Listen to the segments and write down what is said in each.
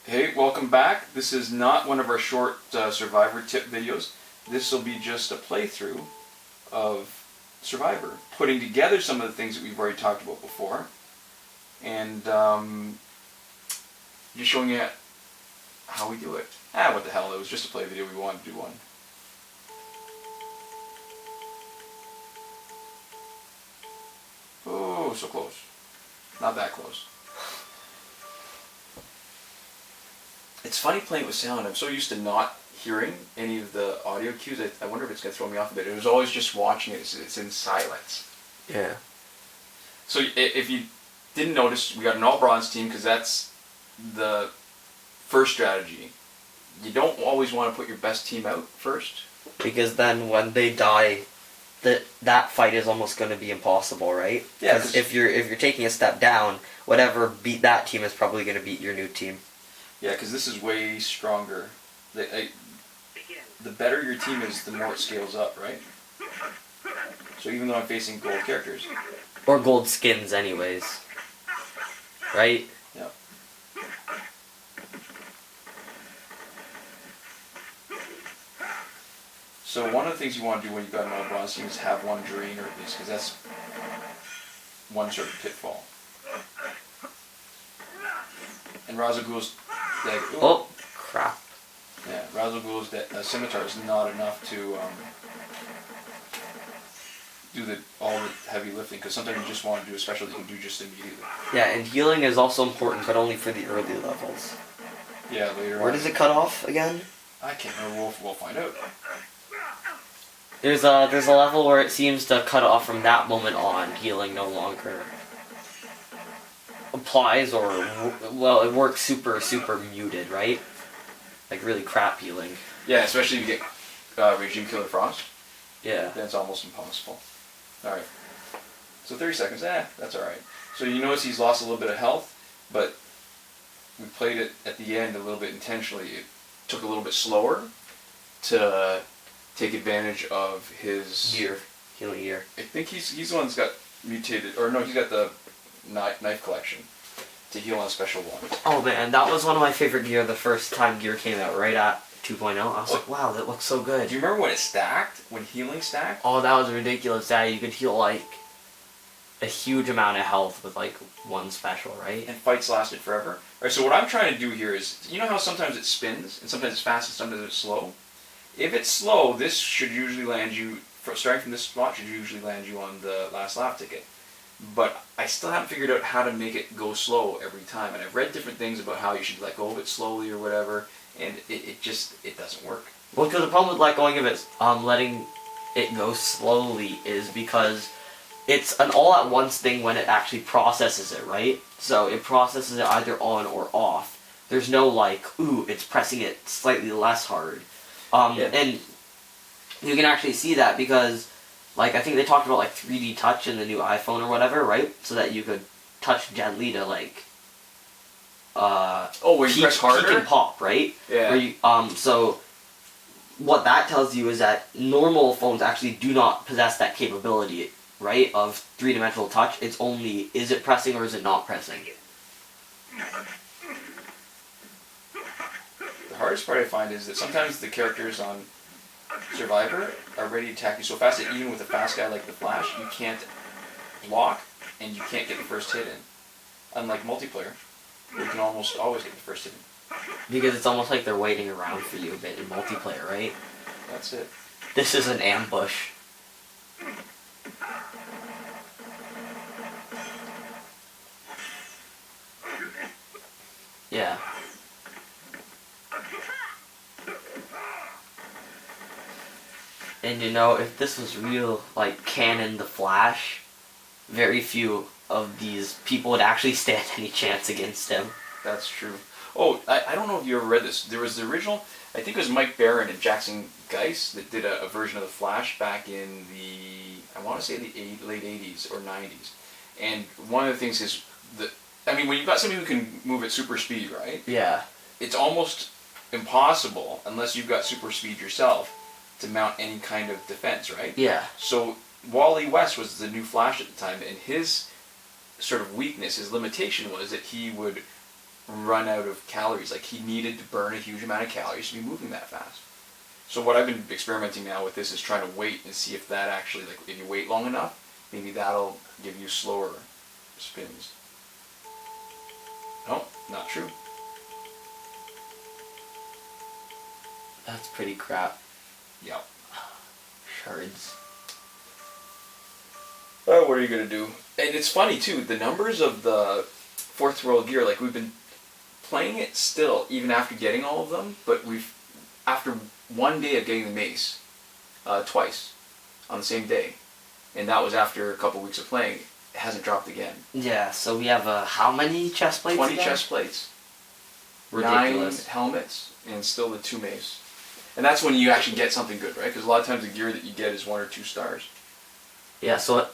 Hey, welcome back. This is not one of our short Survivor tip videos. This will be just a playthrough of Survivor, putting together some of the things that we've already talked about before, and just showing you how we do it. What the hell, it was just a play video, we wanted to do one. Oh, so close. Not that close. It's funny playing with sound. I'm so used to not hearing any of the audio cues. I wonder if it's going to throw me off a bit. It was always just watching it. It's in silence. Yeah. So if you didn't notice, we got an all-bronze team because that's the first strategy. You don't always want to put your best team out first. Because then when they die, that fight is almost going to be impossible, right? Yeah. Because if you're taking a step down, whatever beat that team is probably going to beat your new team. Yeah, because this is way stronger. The better your team is, the more it scales up, right? So even though I'm facing gold characters. Or gold skins anyways. Right? Yeah. So one of the things you want to do when you've got an all bronze team is have one drainer at least, because that's one sort of pitfall. And Ra's al Ghul's oh, crap. Yeah, Ra's al Ghul's Scimitar is not enough to do all the heavy lifting, because sometimes you just want to do a special that you can do just immediately. Yeah, and healing is also important, but only for the early levels. Yeah, later on. Where does it cut off again? I can't remember. We'll find out. There's a level where it seems to cut off from that moment on. Healing no longer applies, or well, it works super muted, right? Like really crap healing. Yeah, especially if you get Regime Killer Frost. Yeah. Then it's almost impossible. Alright. So 30 seconds, that's alright. So you notice he's lost a little bit of health, but we played it at the end a little bit intentionally. It took a little bit slower to take advantage of his healing gear. I think he's the one that's got mutated, or no, he's got the knife collection to heal on a special one. Oh man, that was one of my favorite gear the first time gear came out, right at 2.0. I was like, wow, that looks so good. Do you remember when it stacked? When healing stacked? Oh, that was ridiculous. Yeah, you could heal like a huge amount of health with like one special, right? And fights lasted forever. Alright, so what I'm trying to do here is, you know how sometimes it spins, and sometimes it's fast and sometimes it's slow? If it's slow, this should usually land you, starting from this spot, should usually land you on the last lap ticket. But I still haven't figured out how to make it go slow every time. And I've read different things about how you should let go of it slowly or whatever, and it doesn't work. Well, because the problem with letting it go slowly is because it's an all-at-once thing when it actually processes it, right? So it processes it either on or off. There's no like, ooh, it's pressing it slightly less hard. And you can actually see that because, like, I think they talked about like 3D touch in the new iPhone or whatever, right? So that you could touch gently to like where you press harder? Peek and pop, right? Yeah. Where you, so what that tells you is that normal phones actually do not possess that capability, right, of three-dimensional touch. It's only, is it pressing or is it not pressing? The hardest part I find is that sometimes the characters on Survivor are ready to attack you so fast that even with a fast guy like the Flash, you can't block and you can't get the first hit in. Unlike multiplayer, you can almost always get the first hit in. Because it's almost like they're waiting around for you a bit in multiplayer, right? That's it. This is an ambush. Yeah. And you know, if this was real, like, canon The Flash, very few of these people would actually stand any chance against him. That's true. Oh, I don't know if you ever read this. There was the original, I think it was Mike Barron and Jackson Geis that did a version of The Flash back in the, I want to say the late 80s or 90s. And one of the things is, when you've got somebody who can move at super speed, right? Yeah. It's almost impossible, unless you've got super speed yourself, to mount any kind of defense, right? Yeah. So Wally West was the new Flash at the time, and his sort of weakness, his limitation was that he would run out of calories. Like, he needed to burn a huge amount of calories to be moving that fast. So what I've been experimenting now with this is trying to wait and see if that actually, like, if you wait long enough, maybe that'll give you slower spins. No, not true. That's pretty crap. Yep. Shards. Oh, what are you gonna do? And it's funny too, the numbers of the Fourth World Gear, like, we've been playing it still, even after getting all of them, but after one day of getting the mace, twice, on the same day, and that was after a couple weeks of playing, it hasn't dropped again. Yeah, so we have how many chest plates 20 again? chest plates, Ridiculous. 9 helmets, and still the 2 mace. And that's when you actually get something good, right? Because a lot of times the gear that you get is 1 or 2 stars. Yeah, so it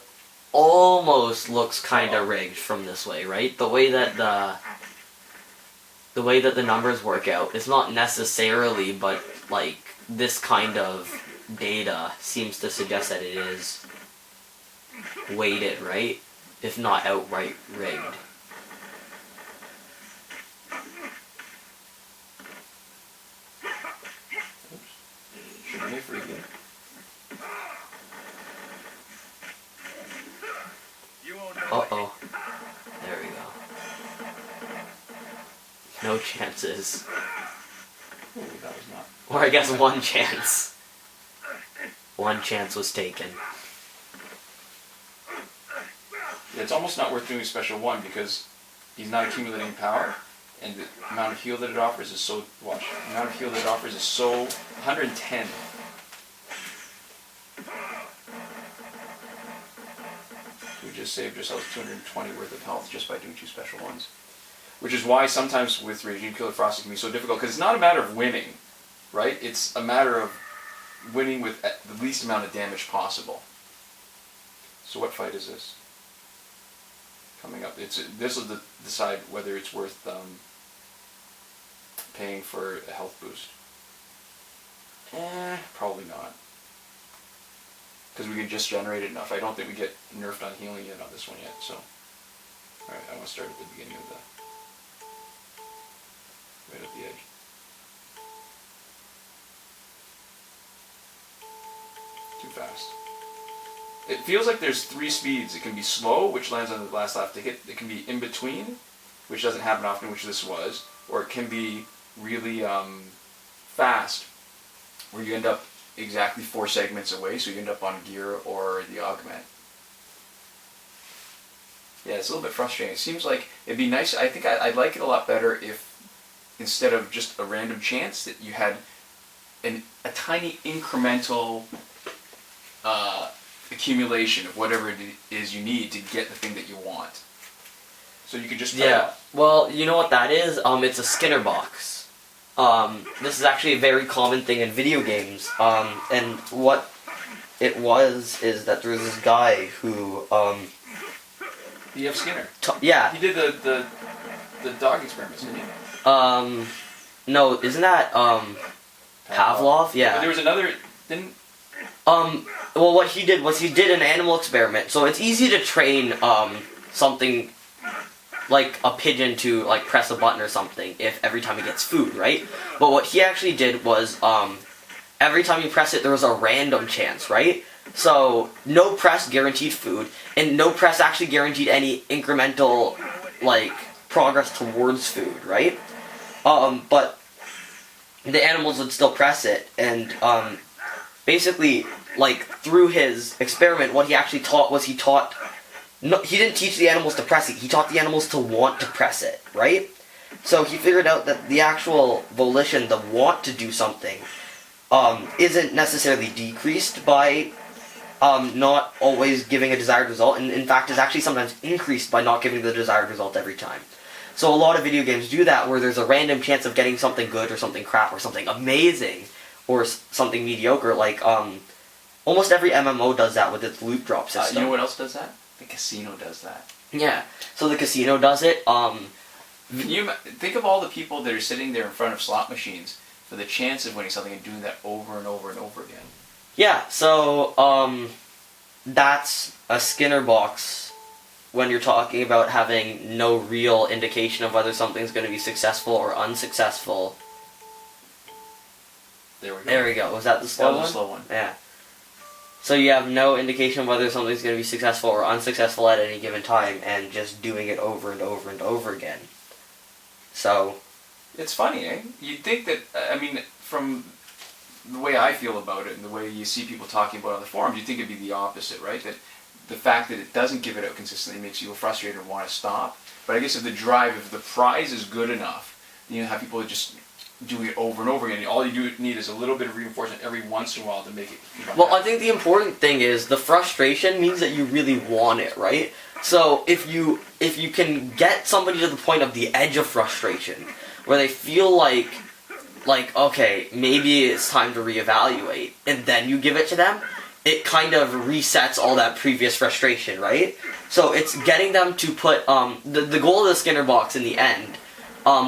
almost looks kind of rigged from this way, right? The way that the numbers work out, it's not necessarily, but like this kind of data seems to suggest that it is weighted, right? If not outright rigged. Shouldn't be free good. Uh-oh. There we go. No chances. Ooh, that was not. Or I guess one chance. One chance was taken. Yeah, it's almost not worth doing a special one because he's not accumulating power, and the amount of heal that it offers is so. Watch. The amount of heal that it offers is so 110. We just saved ourselves 220 worth of health just by doing 2 special ones. Which is why sometimes with Regime Killer Frost it can be so difficult, because it's not a matter of winning, right? It's a matter of winning with the least amount of damage possible. So what fight is this? Coming up. This will decide whether it's worth paying for a health boost. Probably not. Because we can just generate it enough. I don't think we get nerfed on healing yet on this one yet, so. Alright, I want to start at the beginning of the... right at the edge. Too fast. It feels like there's 3 speeds. It can be slow, which lands on the last lap to hit. It can be in between, which doesn't happen often, which this was. Or it can be really fast, where you end up exactly 4 segments away, so you end up on gear or the augment. Yeah, it's a little bit frustrating. It seems like it'd be nice. I think I'd like it a lot better if, instead of just a random chance, that you had a tiny incremental accumulation of whatever it is you need to get the thing that you want. So you could just try Yeah, well, you know what that is? It's a Skinner box. This is actually a very common thing in video games. And what it was is that there was this guy who, E.F. Skinner. yeah. He did the dog experiments, didn't he? No, isn't that, Pavlov? Yeah. But there was another, well, what he did was he did an animal experiment. So it's easy to train, something like a pigeon to, like, press a button or something if every time it gets food, right? But what he actually did was, every time you press it, there was a random chance, right? So, no press guaranteed food, and no press actually guaranteed any incremental, like, progress towards food, right? But the animals would still press it, and, basically, like, through his experiment, what he actually taught was he didn't teach the animals to press it, he taught the animals to want to press it, right? So he figured out that the actual volition, the want to do something, isn't necessarily decreased by not always giving a desired result, and in fact is actually sometimes increased by not giving the desired result every time. So a lot of video games do that, where there's a random chance of getting something good or something crap or something amazing or something mediocre, like almost every MMO does that with its loot drop system. you know what else does that? The casino does that. Yeah, so the casino does it. You think of all the people that are sitting there in front of slot machines for the chance of winning something and doing that over and over and over again. Yeah, so that's a Skinner box when you're talking about having no real indication of whether something's going to be successful or unsuccessful. There we go. There we go. Was that the slow one? That was a slow one. Yeah. So you have no indication of whether something's going to be successful or unsuccessful at any given time, and just doing it over and over and over again. So... It's funny, eh? You'd think that, I mean, from the way I feel about it and the way you see people talking about it on the forums, you'd think it'd be the opposite, right? That the fact that it doesn't give it out consistently makes you frustrated and want to stop. But I guess if the drive, if the prize is good enough, you have people just doing it over and over again. All you need is a little bit of reinforcement every once in a while to make it... Well, I think the important thing is the frustration means that you really want it, right? So if you can get somebody to the point of the edge of frustration, where they feel like, okay, maybe it's time to reevaluate, and then you give it to them, it kind of resets all that previous frustration, right? So it's getting them to put, the goal of the Skinner box in the end,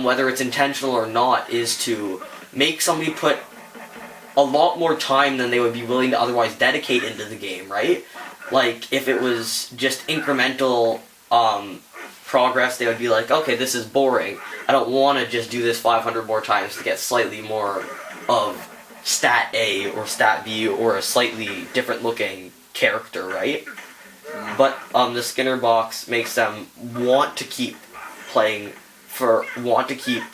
whether it's intentional or not, is to make somebody put a lot more time than they would be willing to otherwise dedicate into the game, right? Like, if it was just incremental, progress, they would be like, okay, this is boring. I don't want to just do this 500 more times to get slightly more of stat A or stat B or a slightly different looking character, right? But the Skinner box makes them want to keep playing want to keep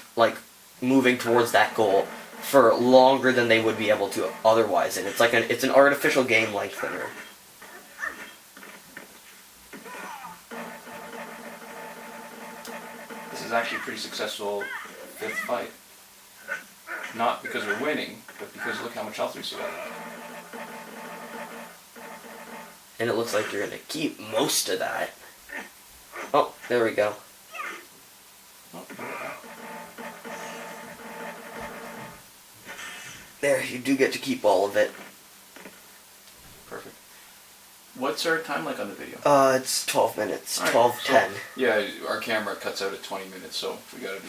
moving towards that goal for longer than they would be able to otherwise, and it's an artificial game lengthener. This is actually a pretty successful fifth fight. Not because we're winning, but because look how much health we still have. And it looks like you're going to keep most of that. Oh, there we go. Oh, There, you do get to keep all of it. perfect. What's our time like on the video? It's 12 minutes. All right, 12:10. Yeah, our camera cuts out at 20 minutes, so we got to be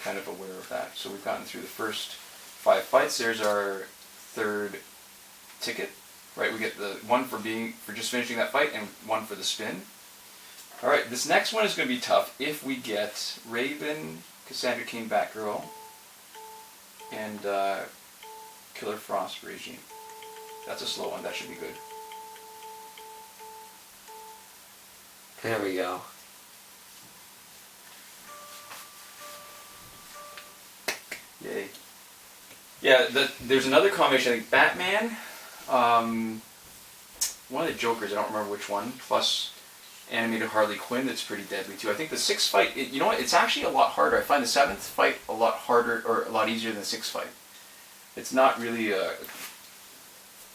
kind of aware of that. So we've gotten through the first 5 fights. There's our third ticket, right? We get the one for just finishing that fight and one for the spin. All right, this next one is going to be tough if we get Raven, Cassandra King, Batgirl, and Killer Frost Regime. That's a slow one. That should be good. There we go. Yay. Yeah, there's another combination. I think Batman, one of the Jokers, I don't remember which one, plus animated Harley Quinn that's pretty deadly too. I think the 6th fight, you know what, it's actually a lot harder. I find the 7th fight a lot harder, or a lot easier than the 6th fight. It's not really a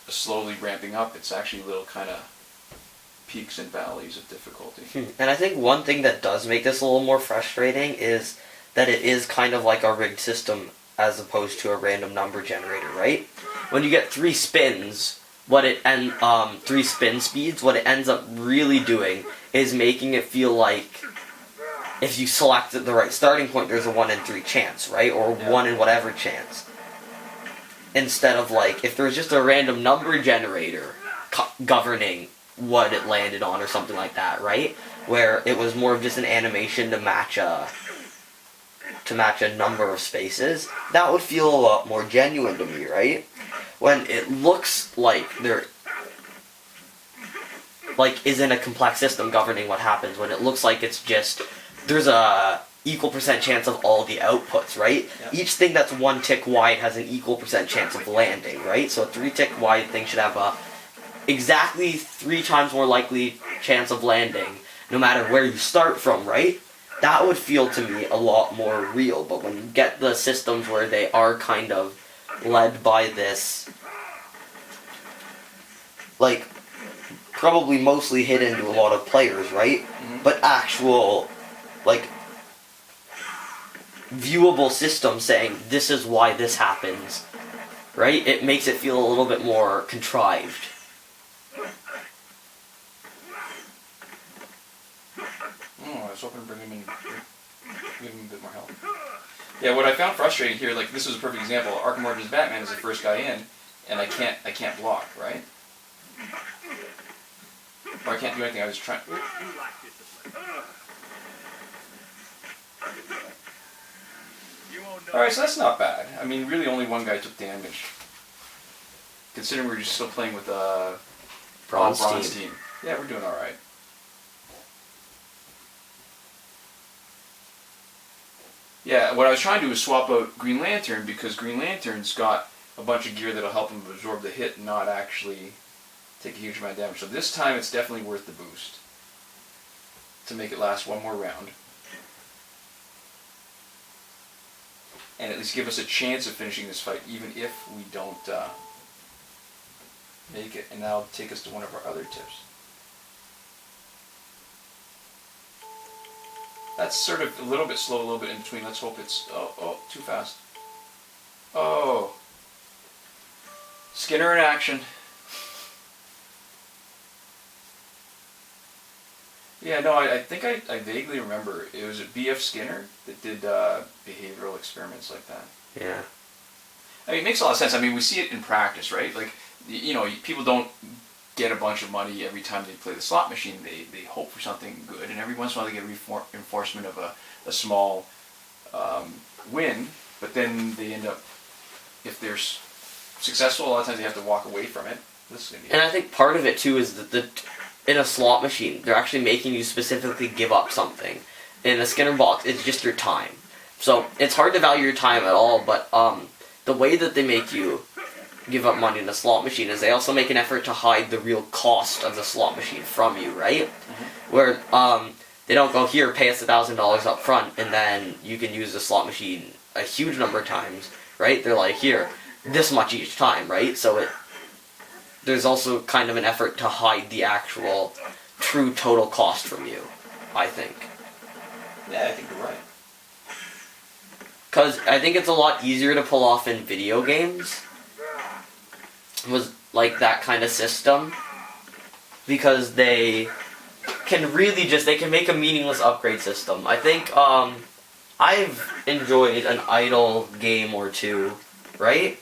slowly ramping up, it's actually little kind of peaks and valleys of difficulty. And I think one thing that does make this a little more frustrating is that it is kind of like a rigged system as opposed to a random number generator, right? When you get 3 spins, 3 spin speeds, what it ends up really doing is making it feel like if you select the right starting point, there's a 1 in 3 chance, right? Or 1 in whatever chance. Instead of if there's just a random number generator governing what it landed on or something like that, right? Where it was more of just an animation to match a number of spaces, that would feel a lot more genuine to me, right? When it looks like there isn't a complex system governing what happens, when it looks like it's just there's a equal % chance of all the outputs, right? Yep. Each thing that's 1 tick wide has an equal % chance of landing, right? So a 3 tick wide thing should have a exactly 3 times more likely chance of landing, no matter where you start from, right? That would feel to me a lot more real, but when you get the systems where they are kind of led by this, probably mostly hidden to a lot of players, right? Mm-hmm. But actual, viewable system saying, this is why this happens, right? It makes it feel a little bit more contrived. I was hoping to bring him in, give him a bit more help. Yeah, what I found frustrating here, this is a perfect example. Arkham Origins Batman is the first guy in, and I can't block, right? Or I can't do anything. I was trying. Alright, so that's not bad. I mean, really only one guy took damage. Considering we're just still playing with Bronze team. Yeah, we're doing alright. Yeah, what I was trying to do is swap out Green Lantern because Green Lantern's got a bunch of gear that'll help him absorb the hit and not actually take a huge amount of damage. So this time it's definitely worth the boost to make it last one more round. And at least give us a chance of finishing this fight even if we don't make it. And now take us to one of our other tips. That's sort of a little bit slow, a little bit in between. Let's hope it's... Oh, too fast. Oh. Skinner in action. Yeah, no, I think I vaguely remember. It was B.F. Skinner that did behavioral experiments like that. Yeah. I mean, it makes a lot of sense. I mean, we see it in practice, right? Like, you know, people don't get a bunch of money every time they play the slot machine. They hope for something good, and every once in a while they get reinforcement of a small win, but then they end up, if they're successful, a lot of times they have to walk away from it. This is gonna be and I think part of it too is that in a slot machine, they're actually making you specifically give up something. In a Skinner box, it's just your time. So it's hard to value your time at all, but the way that they make you give up money in a slot machine is they also make an effort to hide the real cost of the slot machine from you, right? Mm-hmm. Where they don't go, here, pay us $1,000 up front, and then you can use the slot machine a huge number of times, right? They're like, here, this much each time, right? So there's also kind of an effort to hide the actual true total cost from you, I think. Yeah, I think you're right. Because I think it's a lot easier to pull off in video games, was like that kind of system, because they can really they can make a meaningless upgrade system. I think I've enjoyed an idle game or two, right?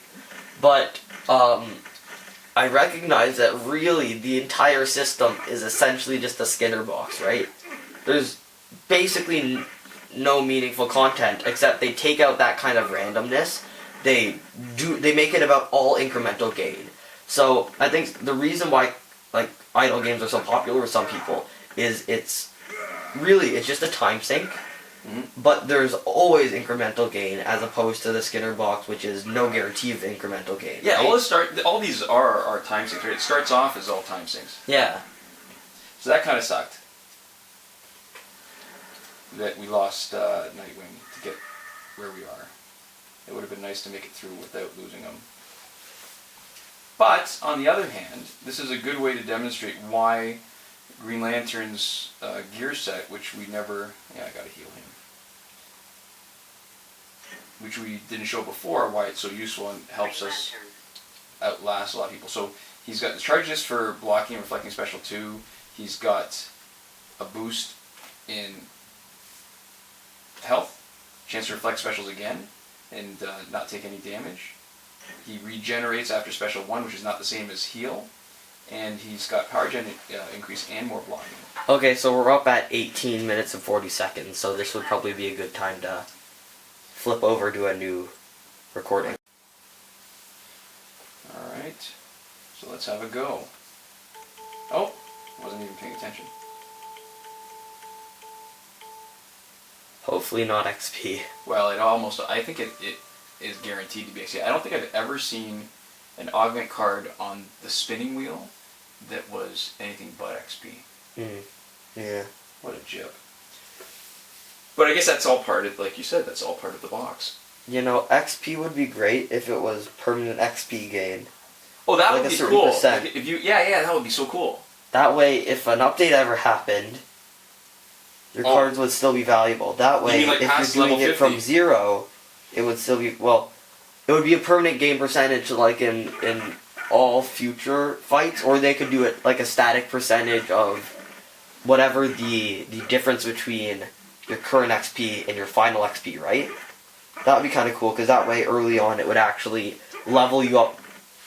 But I recognize that really the entire system is essentially just a Skinner box, right? There's basically no meaningful content except they take out that kind of randomness. They make it about all incremental gain. So I think the reason why like idle games are so popular with some people is it's just a time sink. Mm-hmm. But there's always incremental gain as opposed to the Skinner box, which is no guarantee of incremental gain. Yeah, right? all these are time sinks, right? It starts off as all time sinks. Yeah. So that kind of sucked. That we lost Nightwing to get where we are. It would have been nice to make it through without losing him. But, on the other hand, this is a good way to demonstrate why Green Lantern's gear set, which we never... Yeah, I gotta heal him. Which we didn't show before, why it's so useful and helps us outlast a lot of people. So, he's got the charges for blocking and reflecting special 2. He's got a boost in health, chance to reflect specials again, and not take any damage. He regenerates after special 1, which is not the same as heal. And he's got power gen increase and more blocking. Okay, so we're up at 18 minutes and 40 seconds, so this would probably be a good time to flip over to a new recording. Alright, so let's have a go. Oh, wasn't even paying attention. Hopefully not XP. Well, I think it is guaranteed to be XP. I don't think I've ever seen an augment card on the spinning wheel that was anything but XP. Yeah. What a jip. But I guess that's all part of, like you said, that's all part of the box. You know, XP would be great if it was permanent XP gain. Oh, that like would be a cool. percent. Like if that would be so cool. That way, if an update ever happened, your cards would still be valuable. That way, like if you're doing it from 0, it would still be, well, it would be a permanent game percentage like in all future fights, or they could do it like a static percentage of whatever the difference between your current XP and your final XP, right? That would be kind of cool, because that way early on it would actually level you up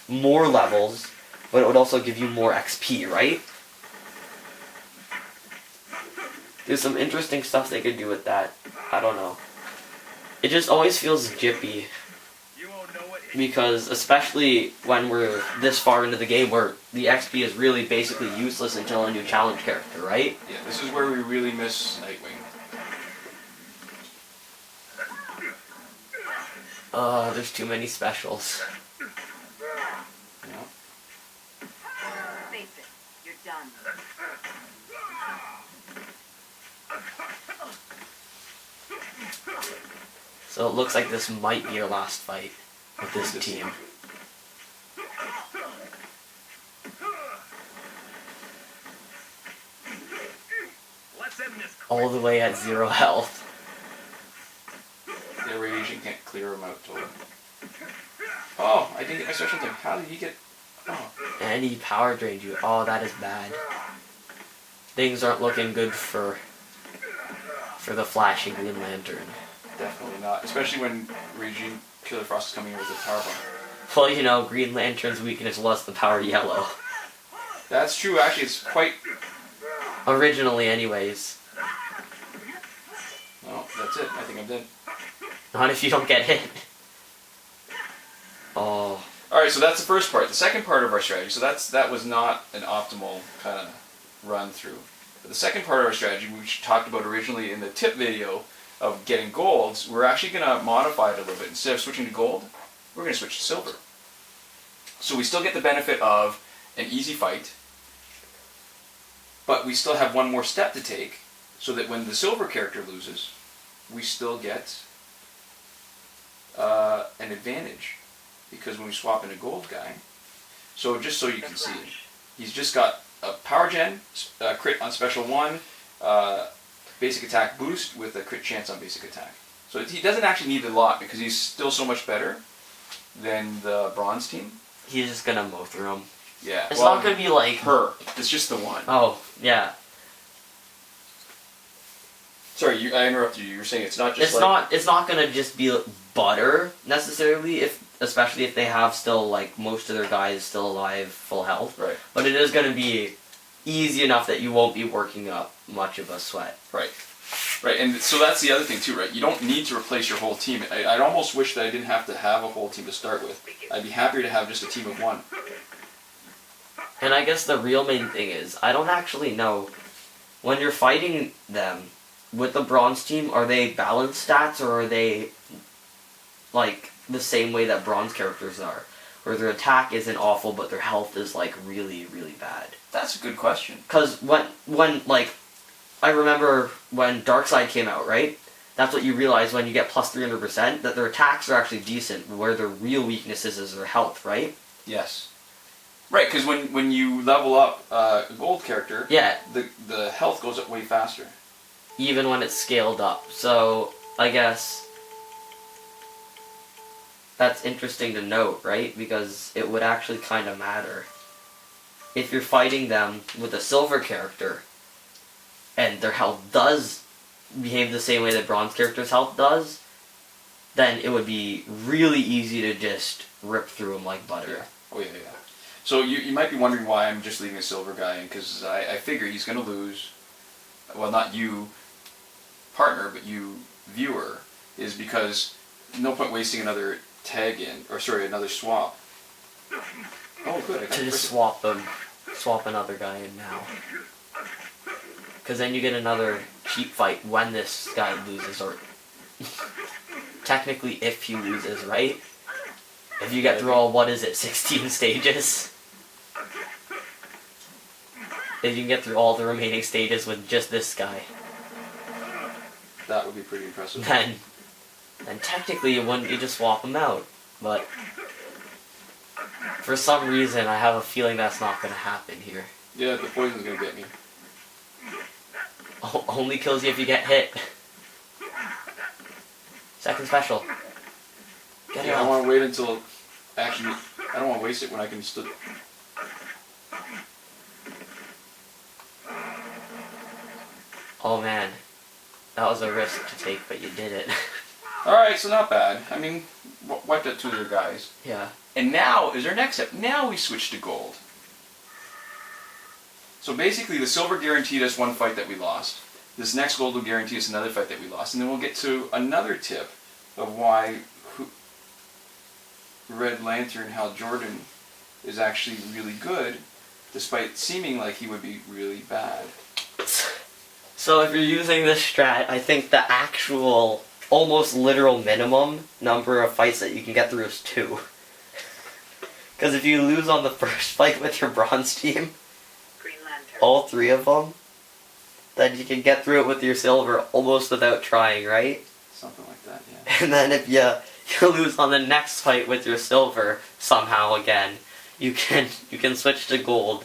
more levels, but it would also give you more XP, right? There's some interesting stuff they could do with that. I don't know. It just always feels jippy. Because especially when we're this far into the game where the XP is really basically useless until a new challenge character, right? Yeah, this is where we really miss Nightwing. There's too many specials. Yeah. Face it, you're done. So it looks like this might be our last fight with this team. All the way at 0 health. Yeah, radiation can't clear him out totally. Oh, I didn't get my special thing. How did he get... Oh. And he power drained you. Oh, that is bad. Things aren't looking good for the flashing Green Lantern. Definitely not. Especially when Raging Killer Frost is coming in with a power bomb. Well, you know, Green Lantern's weakness was the power yellow. That's true, actually, it's quite... Originally, anyways. Oh, that's it. I think I'm dead. Not if you don't get hit. Oh. Alright, so that's the first part. The second part of our strategy, so that was not an optimal kind of run through. But the second part of our strategy, which we talked about originally in the tip video of getting golds, we're actually going to modify it a little bit. Instead of switching to gold, we're going to switch to silver. So we still get the benefit of an easy fight, but we still have one more step to take, so that when the silver character loses, we still get an advantage. Because when we swap in a gold guy, so just so you can see, he's just got a power gen, crit on special 1, basic attack boost with a crit chance on basic attack. So he doesn't actually need a lot because he's still so much better than the bronze team. He's just gonna mow through them. Yeah. It's not gonna be like... her. It's just the one. Oh, yeah. Sorry, I interrupted you. You were saying it's not just like... It's not gonna just be butter, necessarily, especially if they have still, like, most of their guys still alive, full health. Right. But it is gonna be easy enough that you won't be working up much of a sweat. Right. Right, and so that's the other thing too, right? You don't need to replace your whole team. I'd almost wish that I didn't have to have a whole team to start with. I'd be happier to have just a team of 1. And I guess the real main thing is, I don't actually know, when you're fighting them, with the bronze team, are they balanced stats, or are they, like, the same way that bronze characters are? Where their attack isn't awful, but their health is, like, really, really bad? That's a good question. Because when, like, I remember when Darkseid came out, right? That's what you realize when you get plus 300%, that their attacks are actually decent, where their real weaknesses is their health, right? Yes. Right, because when you level up a gold character, yeah, the health goes up way faster. Even when it's scaled up. So, I guess that's interesting to note, right? Because it would actually kind of matter. If you're fighting them with a silver character, and their health does behave the same way that bronze character's health does, then it would be really easy to just rip through them like butter. Yeah. Oh yeah, yeah. So you might be wondering why I'm just leaving a silver guy in, because I figure he's going to lose. Well, not you, partner, but you, viewer, is because no point wasting another tag in, or sorry, another swap. Oh, good. I got To just swap another guy in now. Because then you get another cheap fight when this guy loses, or technically if he loses, right? If you get through all, 16 stages? If you can get through all the remaining stages with just this guy. That would be pretty impressive. Then technically you just swap him out. But for some reason I have a feeling that's not going to happen here. Yeah, the poison's going to get me. Only kills you if you get hit. Second special. Get it I off. want to wait until... Actually, I don't want to waste it when I can still... Oh man. That was a risk to take, but you did it. Alright, so not bad. I mean, wiped out 2 of their guys. Yeah. And now is our next step. Now we switch to gold. So basically the silver guaranteed us 1 fight that we lost. this next gold will guarantee us another fight that we lost, and then we'll get to another tip of why Red Lantern Hal Jordan is actually really good, despite seeming like he would be really bad. So if you're using this strat, I think the actual, almost literal minimum number of fights that you can get through is 2. Because if you lose on the first fight with your bronze team, Green Lantern. all 3 of them, then you can get through it with your silver almost without trying, right? Something like that, yeah. And then if you lose on the next fight with your silver somehow again, you can switch to gold,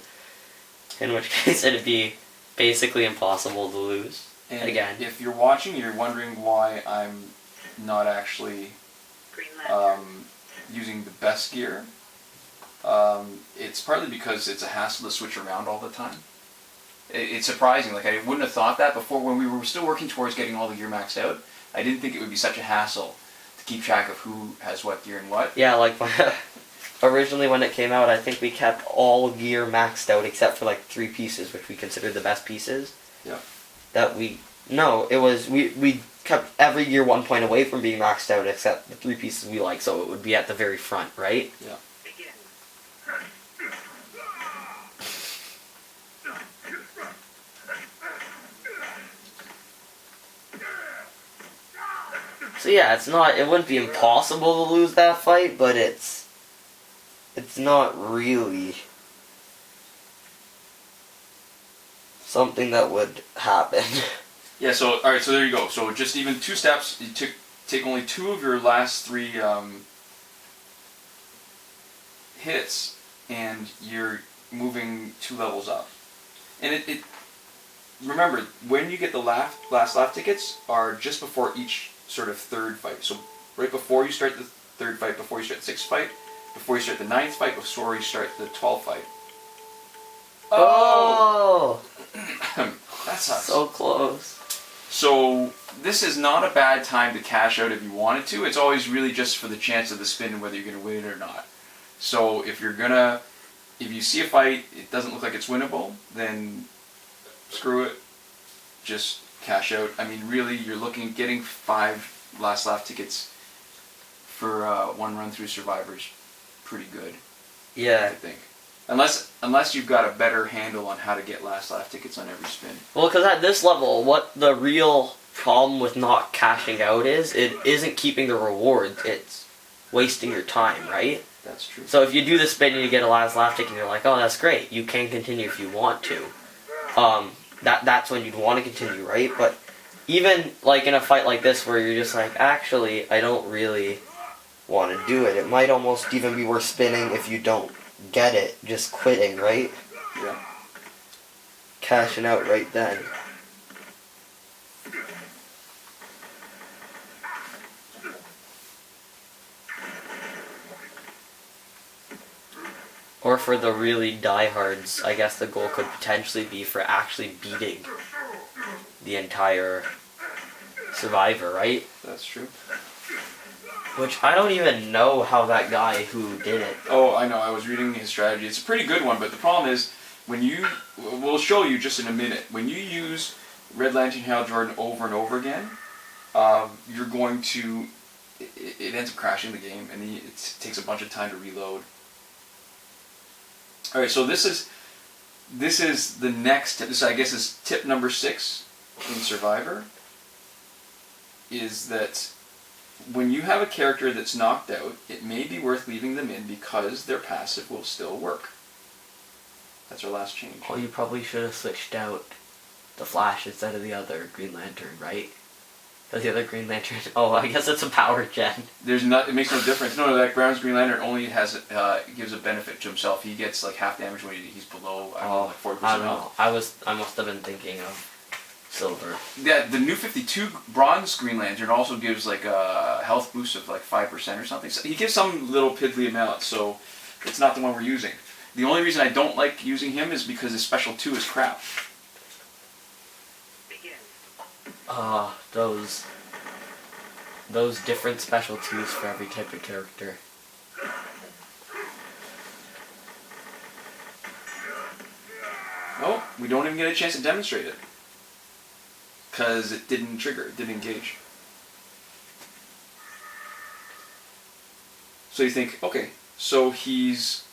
in which case it'd be basically impossible to lose. And again. if you're watching, you're wondering why I'm not actually Green Lantern. using the best gear. It's partly because it's a hassle to switch around all the time. It's surprising. Like, I wouldn't have thought that before when we were still working towards getting all the gear maxed out. I didn't think it would be such a hassle to keep track of who has what gear and what. Yeah, like originally when it came out, I think we kept all gear maxed out except for like 3 pieces, which we considered the best pieces. Yeah. We kept every gear 1 point away from being maxed out except the 3 pieces we like, so it would be at the very front, right? Yeah. Begin. So yeah, it wouldn't be impossible to lose that fight, but it's not really something that would happen. Yeah, so, alright, so there you go. So just even 2 steps, you take only 2 of your last 3 hits, and you're moving 2 levels up. And it remember, when you get the last laugh tickets are just before each sort of 3rd fight. So right before you start the 3rd fight, before you start the 6th fight, before you start the 9th fight, before you start the 12th fight. Oh! That sucks. So close. So this is not a bad time to cash out if you wanted to. It's always really just for the chance of the spin and whether you're going to win it or not. So if you see a fight, it doesn't look like it's winnable, then screw it. Just cash out. I mean, really, you're getting 5 last laugh tickets for 1 run through Survivor's pretty good. Yeah. I think. Unless you've got a better handle on how to get last laugh tickets on every spin. Well, because at this level, what the real problem with not cashing out is, it isn't keeping the rewards, it's wasting your time, right? That's true. So if you do the spin and you get a last laugh ticket and you're like, oh, that's great, you can continue if you want to. That's when you'd want to continue, right? But even like in a fight like this where you're just like, actually, I don't really want to do it, it might almost even be worth spinning if you don't get it, just quitting, right? Yeah. Cashing out right then. Or for the really diehards, I guess the goal could potentially be for actually beating the entire Survivor, right? That's true. Which I don't even know how that guy who did it. Oh, I know. I was reading his strategy. It's a pretty good one, but the problem is we'll show you just in a minute. When you use Red Lantern Hal Jordan over and over again, you're going to it ends up crashing the game, and it takes a bunch of time to reload. All right, so this is the next tip. This, I guess, is tip number 6 in Survivor. Is that when you have a character that's knocked out, it may be worth leaving them in because their passive will still work. That's our last change. Well, you probably should have switched out the Flash instead of the other Green Lantern, right? Because the other Green Lantern... Oh, I guess it's a power gen. It makes no difference. No, that Brown's Green Lantern only gives a benefit to himself. He gets like half damage when he's below, I don't know, like 40% I don't know. health. I must have been thinking of Silver. Yeah, the new 52 Bronze Green Lantern also gives like a health boost of like 5% or something. So he gives some little piddly amount, so it's not the one we're using. The only reason I don't like using him is because his special 2 is crap. Those different special 2s for every type of character. Oh, we don't even get a chance to demonstrate it. because it didn't trigger, it didn't engage. So you think, okay, so he's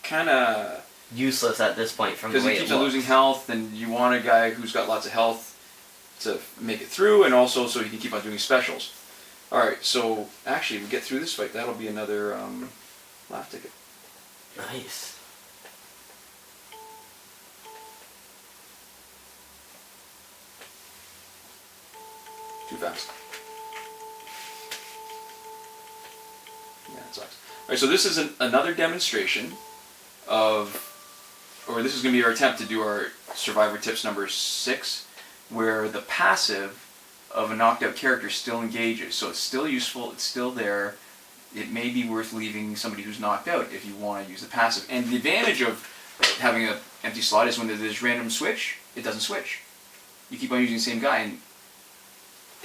kind of Useless at this point from the because way he it keeps on looks. losing health, and you want a guy who's got lots of health to make it through, and also so he can keep on doing specials. Alright, so actually, if we get through this fight, that'll be another laugh ticket. Nice. Too fast. Yeah, it sucks. Alright, so this is another demonstration of, or this is going to be our attempt to do our Survivor Tips number 6, where the passive of a knocked out character still engages. So it's still useful, it's still there. It may be worth leaving somebody who's knocked out if you want to use the passive. And the advantage of having an empty slot is when there's random switch, it doesn't switch. You keep on using the same guy, and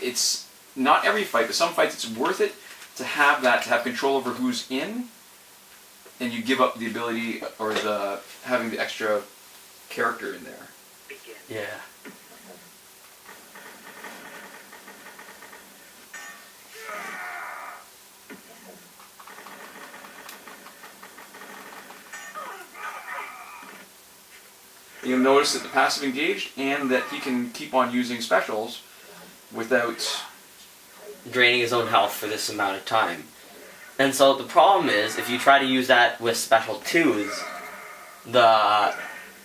it's not every fight, but some fights it's worth it to have that, to have control over who's in, and you give up the ability or the having the extra character in there. Begin. Yeah. You'll notice that the passive engaged and that he can keep on using specials without... Draining his own health for this amount of time. And so the problem is, if you try to use that with special 2s, the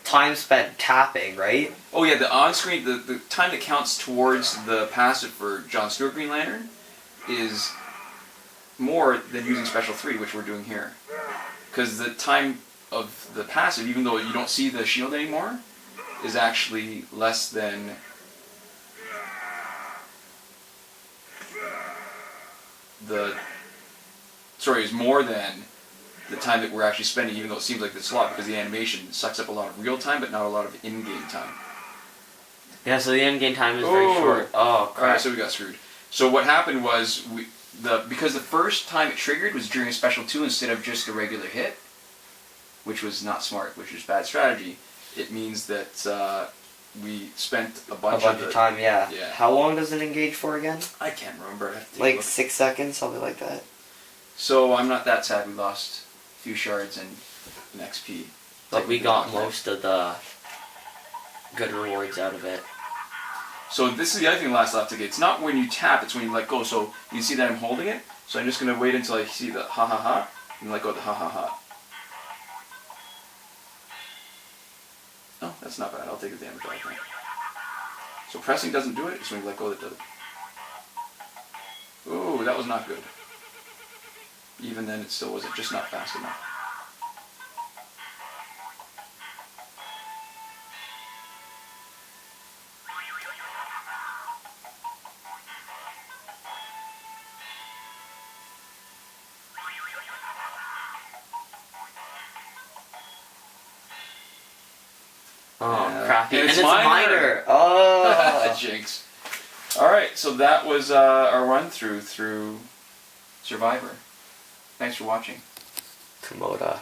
time spent tapping, right? Oh yeah, the on-screen, the time that counts towards the passive for John Stewart Green Lantern is more than using special 3, which we're doing here. Because the time of the passive, even though you don't see the shield anymore, is actually less than is more than the time that we're actually spending, even though it seems like it's a lot, because the animation sucks up a lot of real time, but not a lot of in-game time. Yeah, so the end game time is very short. Oh, crap. Alright, so we got screwed. So what happened was, because the first time it triggered was during a special 2 instead of just a regular hit, which was not smart, which was bad strategy, it means that we spent a bunch of time, yeah. Yeah. How long does it engage for again? I can't remember. I have to take a Like look. 6 seconds, something like that. So I'm not that sad we lost a few shards and an XP. But we got most of the good rewards out of it. So this is the other thing, last left to get. It's not when you tap, it's when you let go. So you see that I'm holding it, so I'm just going to wait until I see the ha ha ha, and let go of the ha ha ha. Oh, that's not bad. I'll take the damage out of that. So pressing doesn't do it, it's when you let go that does it. Ooh, that was not good. Even then, it still wasn't, just not fast enough. Oh, Yeah. crappy. And And it's it's minor. Oh. Jinx. Alright, so that was our run through Survivor. Thanks for watching. Komoda.